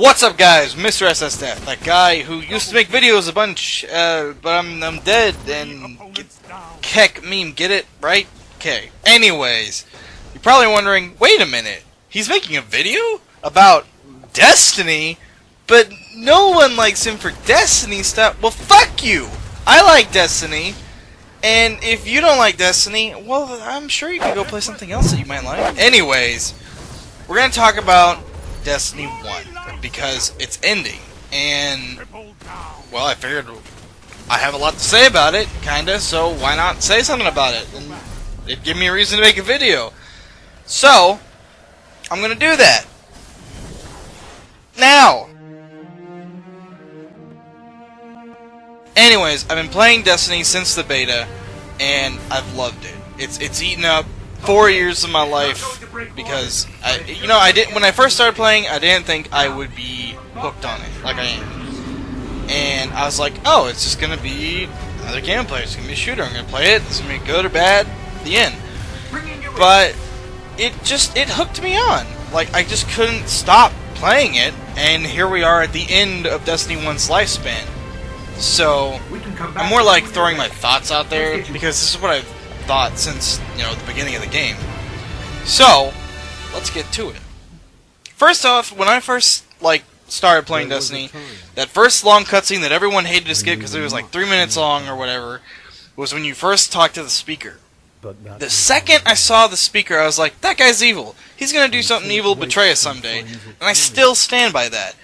What's up, guys? Mr. SS Death, that guy who used to make videos a bunch, but I'm dead, and heck, meme, get it? Right? Okay. Anyways, you're probably wondering, wait a minute, he's making a video about Destiny, but no one likes him for Destiny stuff. Well, fuck you! I like Destiny, and if you don't like Destiny, well, I'm sure you can go play something else that you might like. Anyways, we're gonna talk about Destiny 1. Because it's ending, and, well, I figured I have a lot to say about it, kinda, so why not say something about it? And it'd give me a reason to make a video. So, I'm gonna do that. Now! Anyways, I've been playing Destiny since the beta, and I've loved it. It's eaten up 4 years of my life, because when I first started playing, I didn't think I would be hooked on it like I am, and I was like, oh, it's just gonna be another gameplay, it's gonna be a shooter, I'm gonna play it, it's gonna be good or bad, the end. But it hooked me on, like I just couldn't stop playing it, and here we are at the end of Destiny 1's lifespan. So I'm more like throwing my thoughts out there, because this is what I've thought since, the beginning of the game. So, let's get to it. First off, when I first, started playing Destiny, that first long cutscene that everyone hated to skip because it was like 3 minutes long or whatever, was when you first talked to the speaker. The second I saw the speaker, I was like, that guy's evil. He's gonna do something evil, betray us someday. And I still stand by that.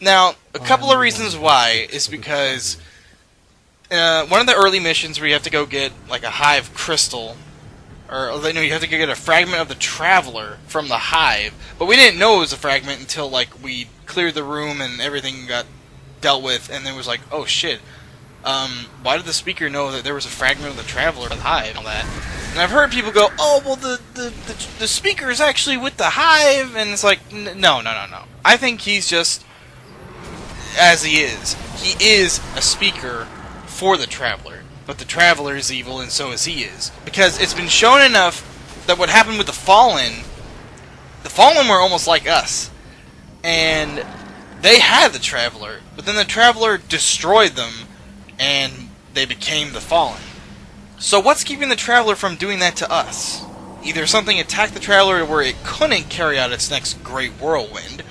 Now, a couple of reasons why is because one of the early missions where you have to go get like a hive crystal, or you have to go get a fragment of the Traveler from the hive, but we didn't know it was a fragment until we cleared the room and everything got dealt with, and then it was like, oh shit, why did the speaker know that there was a fragment of the Traveler in the hive and all that? And I've heard people go, oh well, the speaker is actually with the hive, and it's like, no. I think he's just as he is. He is a speaker for the Traveler, but the Traveler is evil, and so is he is. Because it's been shown enough that what happened with the Fallen were almost like us, and they had the Traveler, but then the Traveler destroyed them, and they became the Fallen. So what's keeping the Traveler from doing that to us? Either something attacked the Traveler where it couldn't carry out its next great whirlwind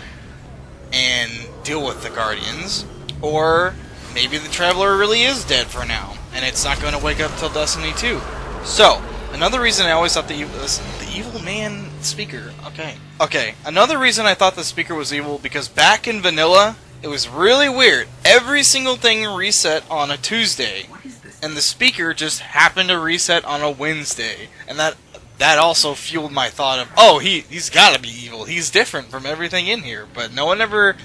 and deal with the Guardians, or maybe the Traveler really is dead for now, and it's not going to wake up till Destiny 2. So, another reason I always thought the evil man speaker, okay, another reason I thought the speaker was evil, because back in vanilla, it was really weird. Every single thing reset on a Tuesday, and the speaker just happened to reset on a Wednesday, and that also fueled my thought of, oh, he's gotta be evil, he's different from everything in here, but no one ever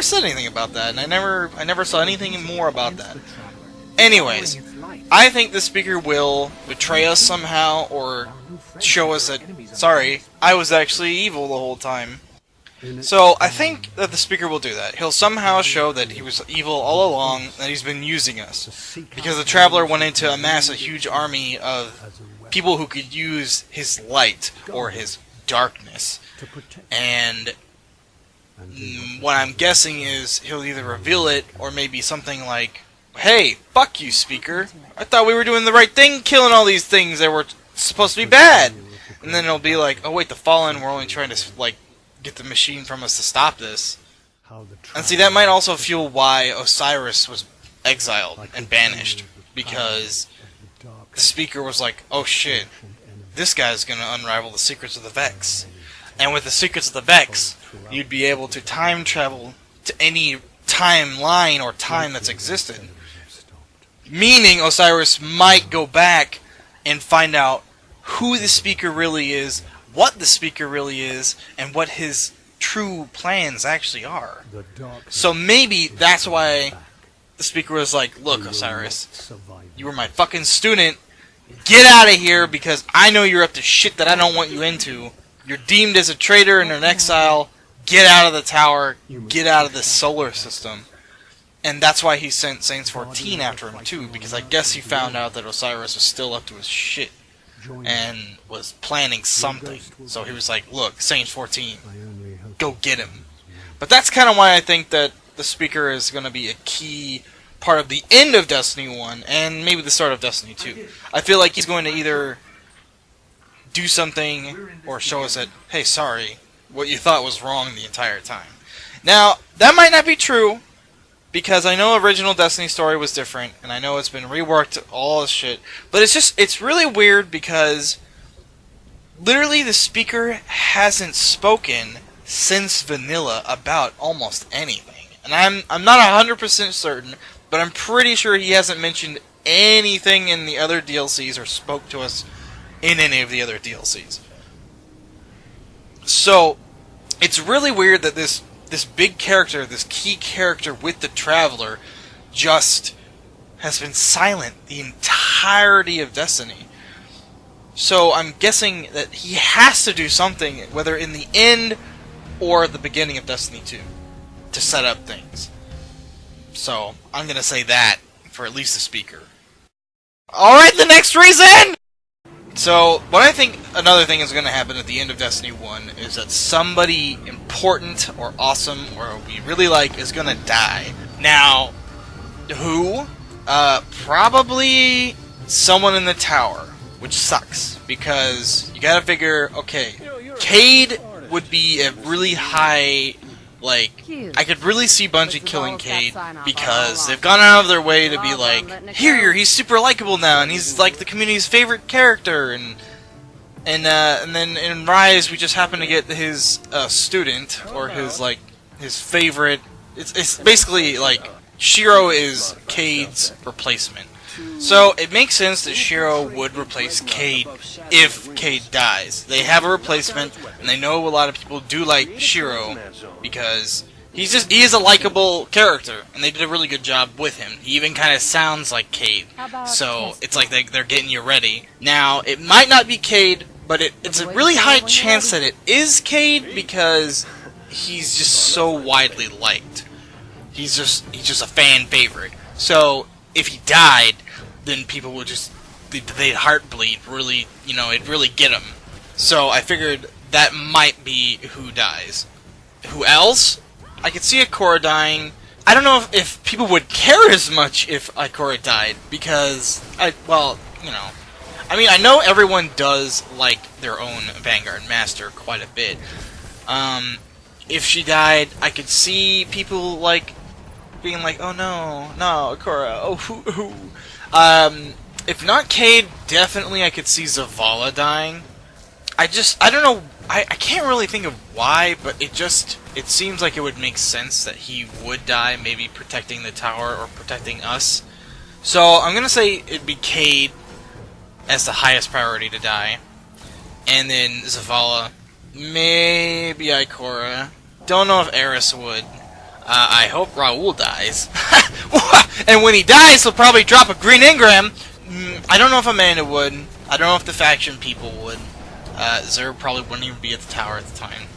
said anything about that, and I never saw anything more about that. Anyways, I think the speaker will betray us somehow, or show us that, sorry, I was actually evil the whole time. So, I think that the speaker will do that. He'll somehow show that he was evil all along, that he's been using us. Because the Traveler wanted to amass a huge army of people who could use his light, or his darkness. And what I'm guessing is he'll either reveal it, or maybe something like, hey, fuck you, speaker. I thought we were doing the right thing, killing all these things that were supposed to be bad. And then it'll be like, oh wait, the Fallen were only trying to, get the machine from us to stop this. And see, that might also fuel why Osiris was exiled and banished. Because the speaker was like, oh shit, this guy's gonna unravel the secrets of the Vex. And with the secrets of the Vex, you'd be able to time travel to any timeline or time that's existed. Meaning Osiris might go back and find out who the speaker really is, what the speaker really is, and what his true plans actually are. So maybe that's why the speaker was like, look, Osiris, you were my fucking student, get out of here, because I know you're up to shit that I don't want you into. You're deemed as a traitor and an exile. Get out of the tower. Get out of the solar system. And that's why he sent Saints 14 after him too, because I guess he found out that Osiris was still up to his shit. and was planning something. So he was like, look, Saints 14, go get him. But that's kind of why I think that the speaker is going to be a key part of the end of Destiny 1 and maybe the start of Destiny 2. I feel like he's going to either do something or show us that, hey, sorry, what you thought was wrong the entire time. Now, that might not be true, because I know original Destiny story was different, and I know it's been reworked, all this shit, but it's really weird because literally the speaker hasn't spoken since vanilla about almost anything. And I'm not 100% certain, but I'm pretty sure he hasn't mentioned anything in the other DLCs or spoke to us in any of the other DLCs. So, it's really weird that this big character, this key character with the Traveler, just has been silent the entirety of Destiny. So I'm guessing that he has to do something, whether in the end or the beginning of Destiny 2, to set up things. So I'm going to say that for at least the speaker. Alright, the next reason! So, what I think another thing is going to happen at the end of Destiny 1 is that somebody important or awesome or we really like is going to die. Now, who? Probably someone in the tower, which sucks, because you gotta figure, okay, Cade would be a really high, like, I could really see Bungie killing Cade because they've gone out of their way to be like, here, he's super likable now, and he's like the community's favorite character, and then in Rise we just happen to get his student, or his, like, his favorite, it's basically like, Shiro is Cade's replacement. So it makes sense that Shiro would replace Cade if Cade dies. They have a replacement, and they know a lot of people do like Shiro because he is a likable character, and they did a really good job with him. He even kind of sounds like Cade, so it's like they're getting you ready. Now, it might not be Cade, but it's a really high chance that it is Cade because he's just so widely liked. He's just a fan favorite. So if he died, then people would they'd heartbleed, really, it'd really get him. So I figured that might be who dies. Who else? I could see Ikora dying. I don't know if people would care as much if Ikora died, because, I know everyone does like their own Vanguard Master quite a bit. If she died, I could see people, like, being like, oh no, Ikora, oh who. If not Cade, definitely I could see Zavala dying. I don't know, I can't really think of why, but it seems like it would make sense that he would die, maybe protecting the tower or protecting us. So I'm gonna say it'd be Cade as the highest priority to die, and then Zavala, maybe Ikora. Don't know if Eris would. I hope Raul dies. And when he dies, he'll probably drop a green engram. I don't know if Amanda would. I don't know if the faction people would. Zer probably wouldn't even be at the tower at the time.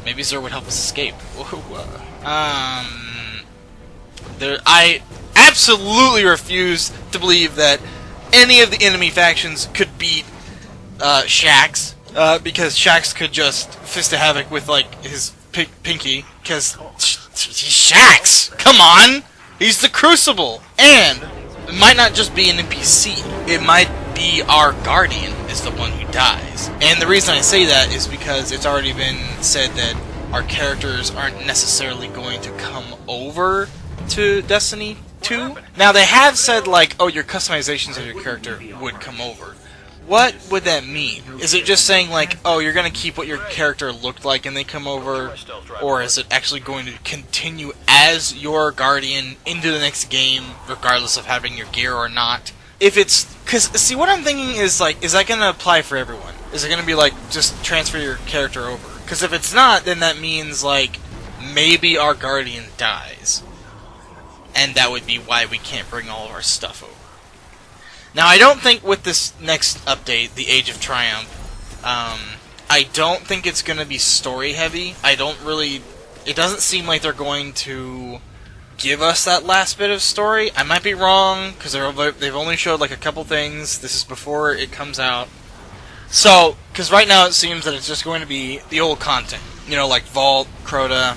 Maybe Zer would help us escape. I absolutely refuse to believe that any of the enemy factions could beat Shaxx, because Shaxx could just fist a havoc with, like, his pinky, because he's Shaxx! Come on! He's the Crucible! And it might not just be an NPC, it might be our Guardian is the one who dies. And the reason I say that is because it's already been said that our characters aren't necessarily going to come over to Destiny 2. Now, they have said, like, oh, your customizations of your character would come over. What would that mean? Is it just saying, like, oh, you're going to keep what your character looked like and they come over? Or is it actually going to continue as your Guardian into the next game, regardless of having your gear or not? If it's... Because, see, what I'm thinking is, like, is that going to apply for everyone? Is it going to be, like, just transfer your character over? Because if it's not, then that means, like, maybe our Guardian dies. And that would be why we can't bring all of our stuff over. Now, I don't think with this next update, the Age of Triumph, I don't think it's going to be story-heavy. It doesn't seem like they're going to give us that last bit of story. I might be wrong, because they've only showed, like, a couple things. This is before it comes out. So, because right now it seems that it's just going to be the old content. You know, like Vault, Crota,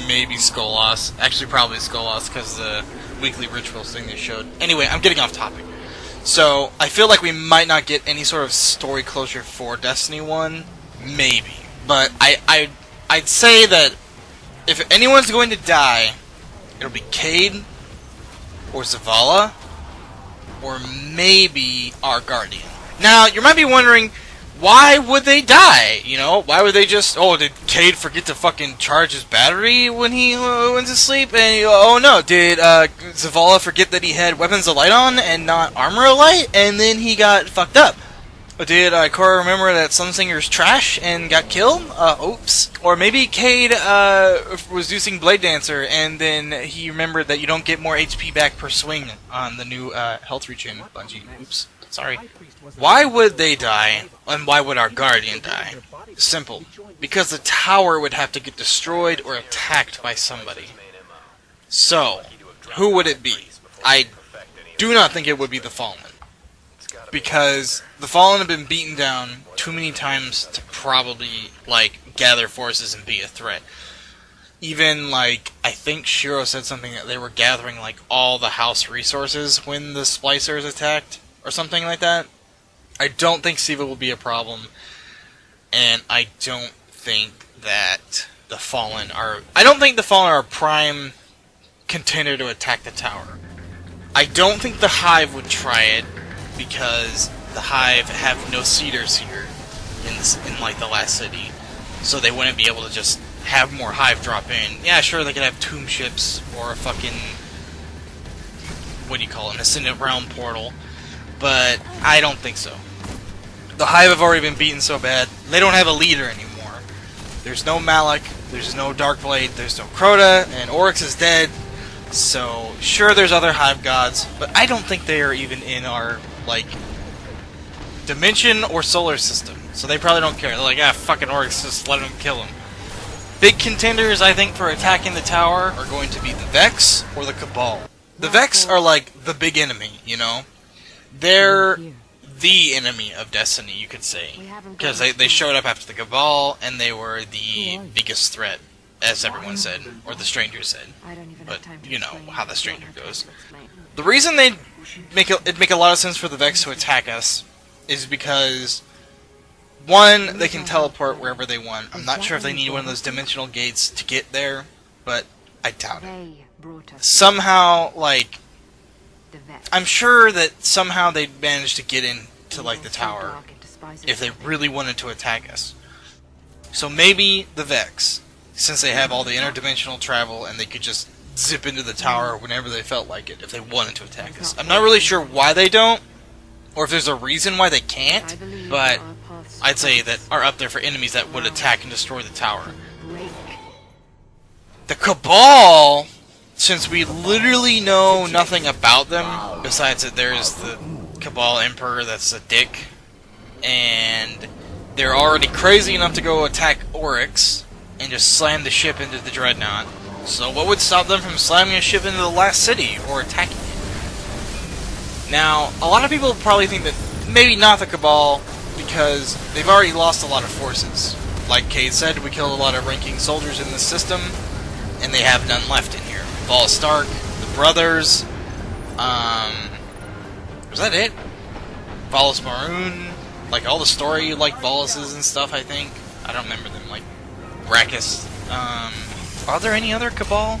maybe Skolas. Actually, probably Skolas, because the weekly rituals thing they showed. Anyway, I'm getting off topic. So, I feel like we might not get any sort of story closure for Destiny 1. Maybe. But I'd say that if anyone's going to die, it'll be Cade, or Zavala, or maybe our Guardian. Now, you might be wondering, why would they die? You know, why would they just... Oh, did Cade forget to fucking charge his battery when he went to sleep? And, oh no, did Zavala forget that he had weapons of light on and not armor of light? And then he got fucked up. Did Cora remember that Sunsinger's trash and got killed? Oops. Or maybe Cade was using Blade Dancer and then he remembered that you don't get more HP back per swing on the new health regen Bungie. Oops. Sorry. Why would they die, and why would our Guardian die? Simple. Because the tower would have to get destroyed or attacked by somebody. So, who would it be? I do not think it would be the Fallen. Because the Fallen have been beaten down too many times to probably, like, gather forces and be a threat. Even, like, I think Shiro said something that they were gathering, like, all the house resources when the Splicers attacked, or something like that. I don't think Siva will be a problem, and I don't think that the Fallen are... I don't think the Fallen are a prime contender to attack the tower. I don't think the Hive would try it, because the Hive have no Cedars here in like the last city, so they wouldn't be able to just have more Hive drop in. Yeah, sure, they could have tomb ships or a fucking, what do you call it, an Ascendant Realm portal, but I don't think so. The Hive have already been beaten so bad, they don't have a leader anymore. There's no Malik, there's no Darkblade, there's no Crota, and Oryx is dead, so sure there's other Hive gods, but I don't think they are even in our, like, dimension or solar system, so they probably don't care. They're like, ah, fucking Oryx, just let them kill him. Big contenders, I think, for attacking the tower are going to be the Vex or the Cabal. The Vex are like the big enemy, you know? They're the enemy of Destiny, you could say. Because they showed up after the Cabal, and they were the biggest threat, as everyone said, or the Stranger said. But you know how the Stranger goes. The reason it'd make a lot of sense for the Vex to attack us is because, one, they can teleport wherever they want. I'm not sure if they need one of those dimensional gates to get there, but I doubt it. Somehow, like, I'm sure that somehow they'd manage to get into, like, the tower if they really wanted to attack us. So maybe the Vex, since they have all the interdimensional travel and they could just zip into the tower whenever they felt like it if they wanted to attack us. I'm not really sure why they don't, or if there's a reason why they can't, but I'd say that are up there for enemies that would attack and destroy the tower. The Cabal, since we literally know nothing about them, besides that there's the Cabal Emperor that's a dick, and they're already crazy enough to go attack Oryx and just slam the ship into the Dreadnought. So what would stop them from slamming a ship into the last city or attacking it? Now, a lot of people probably think that maybe not the Cabal, because they've already lost a lot of forces. Like Cade said, we killed a lot of ranking soldiers in the system, and they have none left in here. Vala Stark, the brothers, was that it? Valis Maroon, like all the story like Valis' and stuff, I think. I don't remember them, like Brachus. Are there any other Cabal,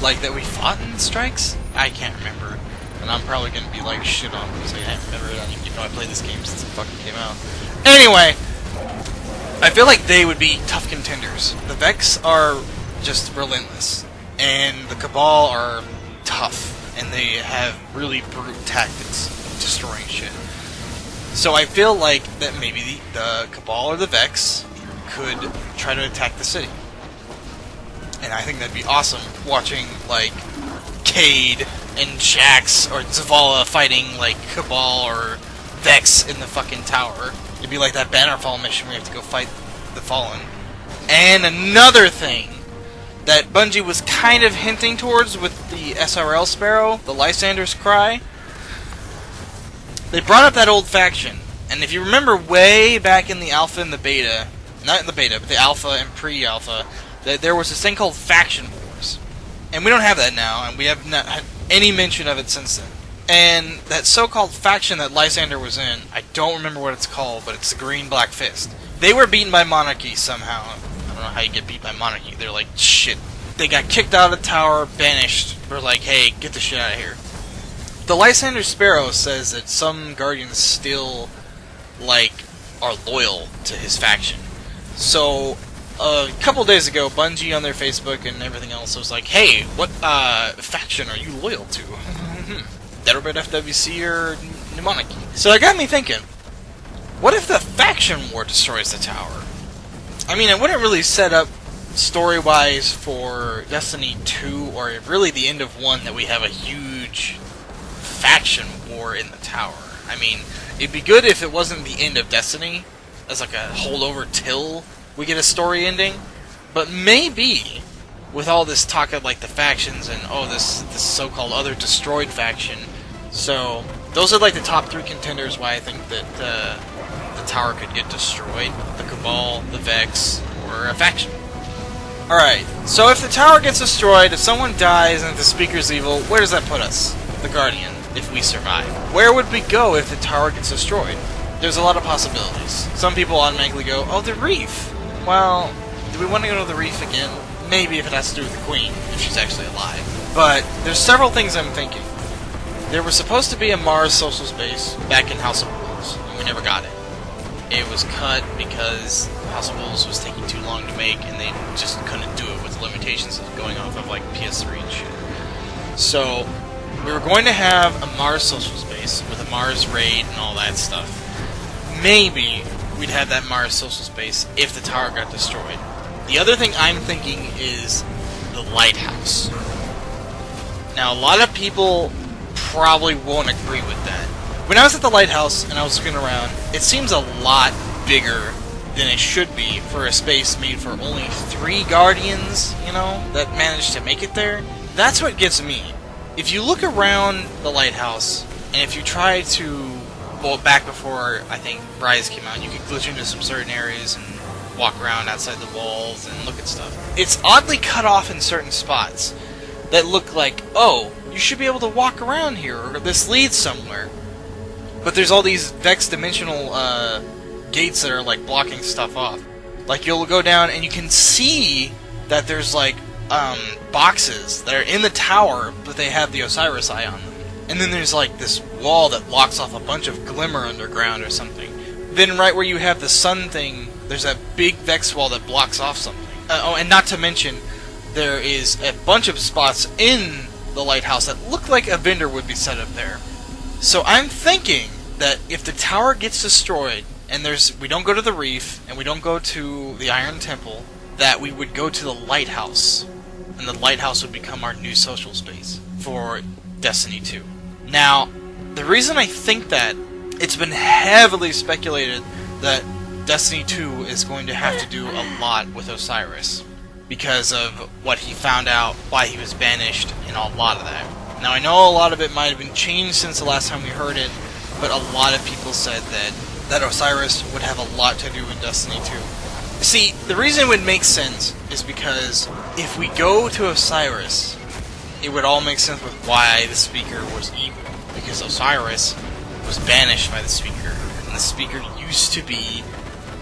like, that we fought in Strikes? I can't remember. And I'm probably gonna be, like, shit on because I can't remember it. You know, I played this game since it fucking came out. Anyway, I feel like they would be tough contenders. The Vex are just relentless, and the Cabal are tough, and they have really brute tactics of destroying shit. So I feel like that maybe the Cabal or the Vex could try to attack the city. And I think that'd be awesome, watching, like, Cade and Jax or Zavala fighting, like, Cabal or Vex in the fucking tower. It'd be like that Bannerfall mission where you have to go fight the Fallen. And another thing that Bungie was kind of hinting towards with the SRL Sparrow, the Lysander's Cry, they brought up that old faction. And if you remember way back in the Alpha and the Beta, not in the Beta, but the Alpha and pre-Alpha, that there was this thing called faction wars. And we don't have that now, and we have not had any mention of it since then. And that so-called faction that Lysander was in, I don't remember what it's called, but it's the Green Black Fist. They were beaten by Monarchy somehow. I don't know how you get beat by Monarchy. They're like, shit. They got kicked out of the tower, banished. We're like, hey, get the shit out of here. The Lysander Sparrow says that some Guardians still, like, are loyal to his faction. So, a couple days ago, Bungie on their Facebook and everything else was like, hey, what faction are you loyal to? Deadbird FWC or New Monarchy? So it got me thinking, what if the faction war destroys the tower? I mean, it wouldn't really set up story-wise for Destiny 2, or really the end of 1, that we have a huge faction war in the tower. I mean, it'd be good if it wasn't the end of Destiny, as like a holdover till we get a story ending, but maybe with all this talk of like the factions and this so-called other destroyed faction. So those are like the top 3 contenders why I think that the tower could get destroyed: the Cabal, the Vex, or a faction. Alright, so if the tower gets destroyed, if someone dies and if the speaker's evil, where does that put us? The Guardian, if we survive. Where would we go if the tower gets destroyed? There's a lot of possibilities. Some people automatically go, oh, the Reef. Well, do we want to go to the Reef again? Maybe if it has to do with the Queen, if she's actually alive. But there's several things I'm thinking. There was supposed to be a Mars social space back in House of Wolves, and we never got it. It was cut because House of Wolves was taking too long to make, and they just couldn't do it with the limitations of going off of like PS3 and shit. So we were going to have a Mars social space with a Mars raid and all that stuff. Maybe we'd have that Mars social space if the tower got destroyed. The other thing I'm thinking is the lighthouse. Now, a lot of people probably won't agree with that. When I was at the lighthouse and I was looking around, it seems a lot bigger than it should be for a space made for only 3 Guardians, you know, that managed to make it there. That's what gets me. If you look around the lighthouse, and if you try to, well, back before, I think, Rise came out, you could glitch into some certain areas and walk around outside the walls and look at stuff. It's oddly cut off in certain spots that look like, oh, you should be able to walk around here, or this leads somewhere. But there's all these Vex dimensional gates that are like blocking stuff off. Like, you'll go down and you can see that there's like boxes that are in the tower, but they have the Osiris Eye on them. And then there's like this wall that blocks off a bunch of glimmer underground or something. Then right where you have the sun thing, there's that big Vex wall that blocks off something. And not to mention, there is a bunch of spots in the lighthouse that look like a vendor would be set up there. So I'm thinking that if the tower gets destroyed, and we don't go to the Reef, and we don't go to the Iron Temple, that we would go to the lighthouse, and the lighthouse would become our new social space for Destiny 2. Now, the reason I think that, it's been heavily speculated that Destiny 2 is going to have to do a lot with Osiris, because of what he found out, why he was banished, and a lot of that. Now, I know a lot of it might have been changed since the last time we heard it, but a lot of people said that Osiris would have a lot to do in Destiny 2. See, the reason it would make sense is because if we go to Osiris, it would all make sense with why the Speaker was evil. Because Osiris was banished by the Speaker, and the Speaker used to be,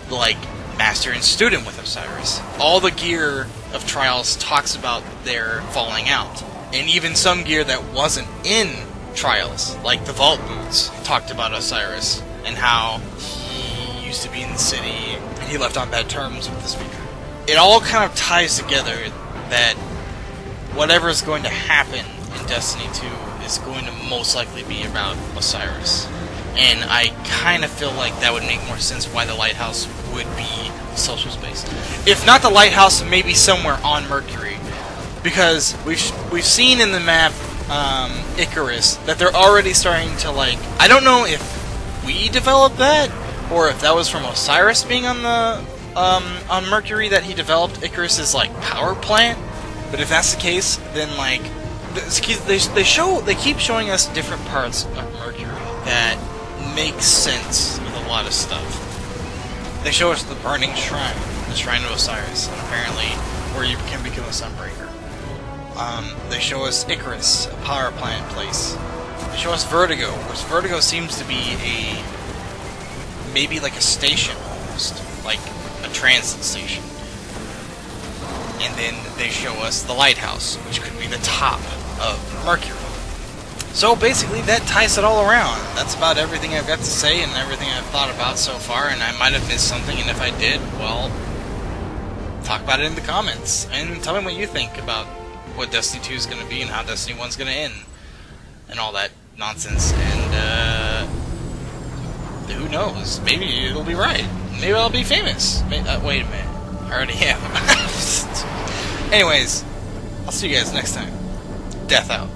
like, master and student with Osiris. All the gear of Trials talks about their falling out. And even some gear that wasn't in Trials, like the Vault Boots, talked about Osiris, and how he used to be in the city, and he left on bad terms with the Speaker. It all kind of ties together that whatever is going to happen in Destiny 2 is going to most likely be about Osiris. And I kind of feel like that would make more sense why the Lighthouse would be the social space. If not the Lighthouse, maybe somewhere on Mercury. Because we've seen in the map Icarus that they're already starting to, like, I don't know if we developed that or if that was from Osiris being on the on Mercury that he developed Icarus's like power plant. But if that's the case, then like they keep showing us different parts of Mercury that make sense with a lot of stuff. They show us the Burning Shrine, the Shrine of Osiris, and apparently where you can become a Sunbreaker. They show us Icarus, a power plant place. They show us Vertigo, which Vertigo seems to be maybe like a station almost, like a transit station. And then they show us the lighthouse, which could be the top of Mercury. So basically that ties it all around. That's about everything I've got to say and everything I've thought about so far, and I might have missed something, and if I did, well, talk about it in the comments, and tell me what you think about what Destiny 2 is going to be and how Destiny 1 is going to end, and all that nonsense, and who knows, maybe it'll be right, maybe I'll be famous, wait a minute, I already am. Anyways, I'll see you guys next time. Death out.